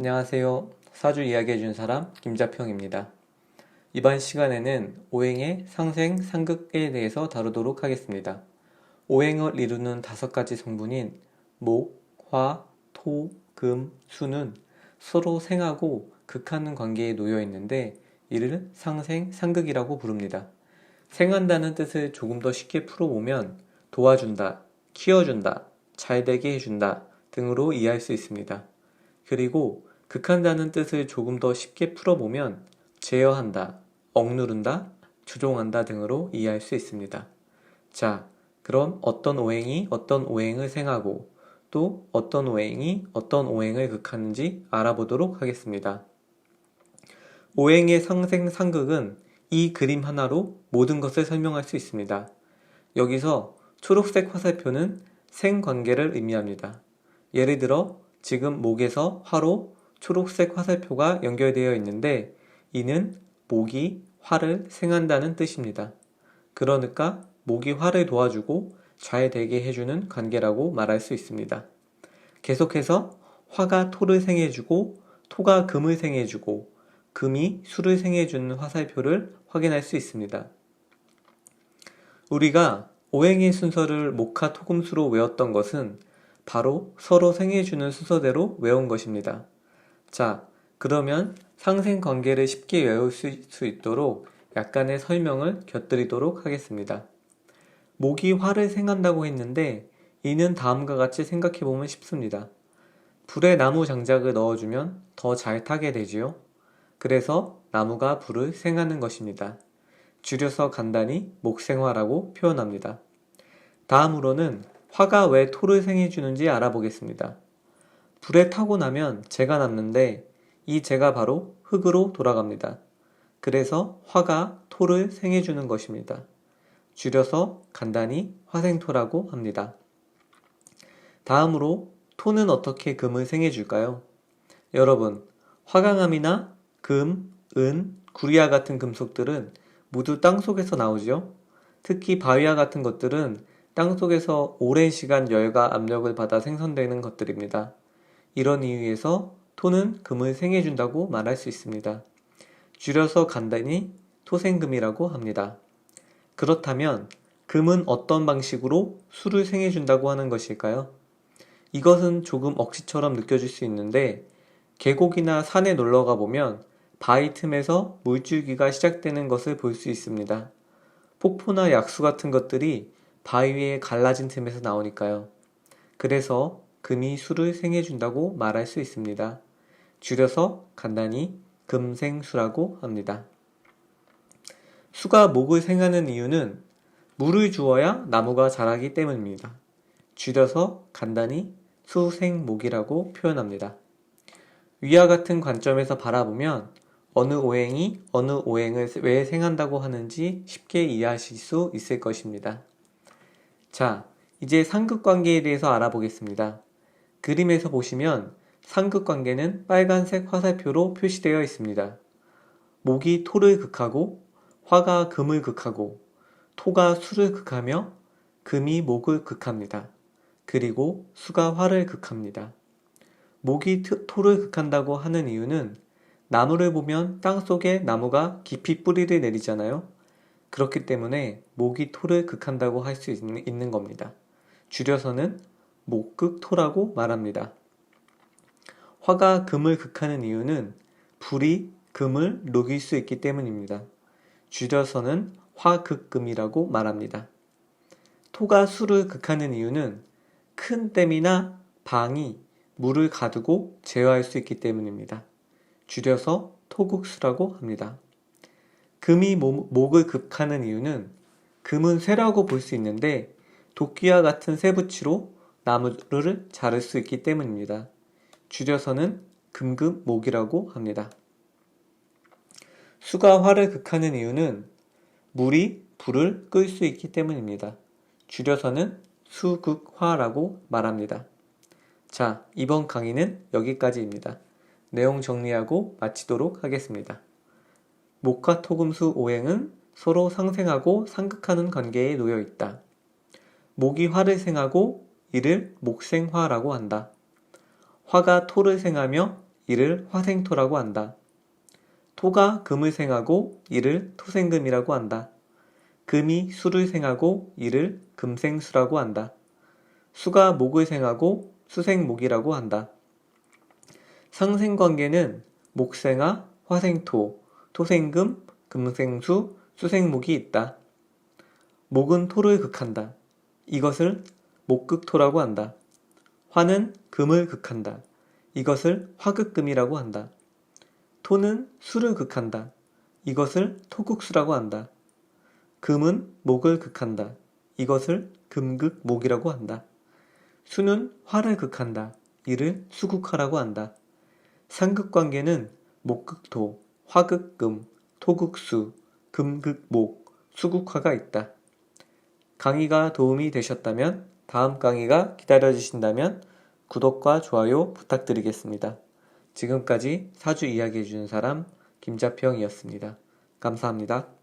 안녕하세요. 사주 이야기해준 사람 김자평입니다. 이번 시간에는 오행의 상생, 상극에 대해서 다루도록 하겠습니다. 오행을 이루는 5가지 성분인 목, 화, 토, 금, 수는 서로 생하고 극하는 관계에 놓여 있는데 이를 상생, 상극이라고 부릅니다. 생한다는 뜻을 조금 더 쉽게 풀어보면 도와준다, 키워준다, 잘되게 해준다 등으로 이해할 수 있습니다. 그리고 극한다는 뜻을 조금 더 쉽게 풀어보면 제어한다, 억누른다, 조종한다 등으로 이해할 수 있습니다. 자, 그럼 어떤 오행이 어떤 오행을 생하고 또 어떤 오행이 어떤 오행을 극하는지 알아보도록 하겠습니다. 오행의 상생, 상극은 이 그림 하나로 모든 것을 설명할 수 있습니다. 여기서 초록색 화살표는 생관계를 의미합니다. 예를 들어 지금 목에서 화로 초록색 화살표가 연결되어 있는데 이는 목이 화를 생한다는 뜻입니다. 그러니까 목이 화를 도와주고 잘 되게 해주는 관계라고 말할 수 있습니다. 계속해서 화가 토를 생해주고 토가 금을 생해주고 금이 수를 생해주는 화살표를 확인할 수 있습니다. 우리가 오행의 순서를 목화 토금수로 외웠던 것은 바로 서로 생해주는 순서대로 외운 것입니다. 자, 그러면 상생관계를 쉽게 외울 수 있도록 약간의 설명을 곁들이도록 하겠습니다. 목이 화를 생한다고 했는데 이는 다음과 같이 생각해보면 쉽습니다. 불에 나무 장작을 넣어주면 더 잘 타게 되지요. 그래서 나무가 불을 생하는 것입니다. 줄여서 간단히 목생화라고 표현합니다. 다음으로는 화가 왜 토를 생해주는지 알아보겠습니다. 불에 타고 나면 재가 남는데 이 재가 바로 흙으로 돌아갑니다. 그래서 화가 토를 생해주는 것입니다. 줄여서 간단히 화생토라고 합니다. 다음으로 토는 어떻게 금을 생해줄까요? 여러분, 화강암이나 금, 은, 구리와 같은 금속들은 모두 땅속에서 나오죠. 특히 바위와 같은 것들은 땅속에서 오랜 시간 열과 압력을 받아 생성되는 것들입니다. 이런 이유에서 토는 금을 생해준다고 말할 수 있습니다. 줄여서 간단히 토생금이라고 합니다. 그렇다면 금은 어떤 방식으로 수를 생해준다고 하는 것일까요? 이것은 조금 억지처럼 느껴질 수 있는데 계곡이나 산에 놀러가 보면 바위 틈에서 물줄기가 시작되는 것을 볼 수 있습니다. 폭포나 약수 같은 것들이 바위 위에 갈라진 틈에서 나오니까요. 그래서 금이 수를 생해준다고 말할 수 있습니다. 줄여서 간단히 금생수라고 합니다. 수가 목을 생하는 이유는 물을 주어야 나무가 자라기 때문입니다. 줄여서 간단히 수생목이라고 표현합니다. 위와 같은 관점에서 바라보면 어느 오행이 어느 오행을 왜 생한다고 하는지 쉽게 이해하실 수 있을 것입니다. 자, 이제 상극관계에 대해서 알아보겠습니다. 그림에서 보시면 상극관계는 빨간색 화살표로 표시되어 있습니다. 목이 토를 극하고 화가 금을 극하고 토가 수를 극하며 금이 목을 극합니다. 그리고 수가 화를 극합니다. 목이 토를 극한다고 하는 이유는 나무를 보면 땅속에 나무가 깊이 뿌리를 내리잖아요. 그렇기 때문에 목이 토를 극한다고 할 수 있는 겁니다. 줄여서는 목극토라고 말합니다. 화가 금을 극하는 이유는 불이 금을 녹일 수 있기 때문입니다. 줄여서는 화극금이라고 말합니다. 토가 수를 극하는 이유는 큰 댐이나 방이 물을 가두고 제어할 수 있기 때문입니다. 줄여서 토국수라고 합니다. 금이 목을 극하는 이유는 금은 쇠라고 볼 수 있는데 도끼와 같은 쇠붙이로 나무를 자를 수 있기 때문입니다. 줄여서는 금금목이라고 합니다. 수가 화를 극하는 이유는 물이 불을 끌 수 있기 때문입니다. 줄여서는 수극화라고 말합니다. 자, 이번 강의는 여기까지입니다. 내용 정리하고 마치도록 하겠습니다. 목화 토금수 오행은 서로 상생하고 상극하는 관계에 놓여 있다. 목이 화를 생하고 이를 목생화라고 한다. 화가 토를 생하며 이를 화생토라고 한다. 토가 금을 생하고 이를 토생금이라고 한다. 금이 수를 생하고 이를 금생수라고 한다. 수가 목을 생하고 수생목이라고 한다. 상생관계는 목생화, 화생토, 토생금, 금생수, 수생목이 있다. 목은 토를 극한다. 이것을 목극토라고 한다. 화는 금을 극한다. 이것을 화극금이라고 한다. 토는 수를 극한다. 이것을 토국수라고 한다. 금은 목을 극한다. 이것을 금극목이라고 한다. 수는 화를 극한다. 이를 수국화라고 한다. 상극관계는 목극토, 화극금, 토극수, 금극목, 수국화가 있다. 강의가 도움이 되셨다면, 다음 강의가 기다려지신다면 구독과 좋아요 부탁드리겠습니다. 지금까지 사주 이야기해주는 사람 김자평이었습니다. 감사합니다.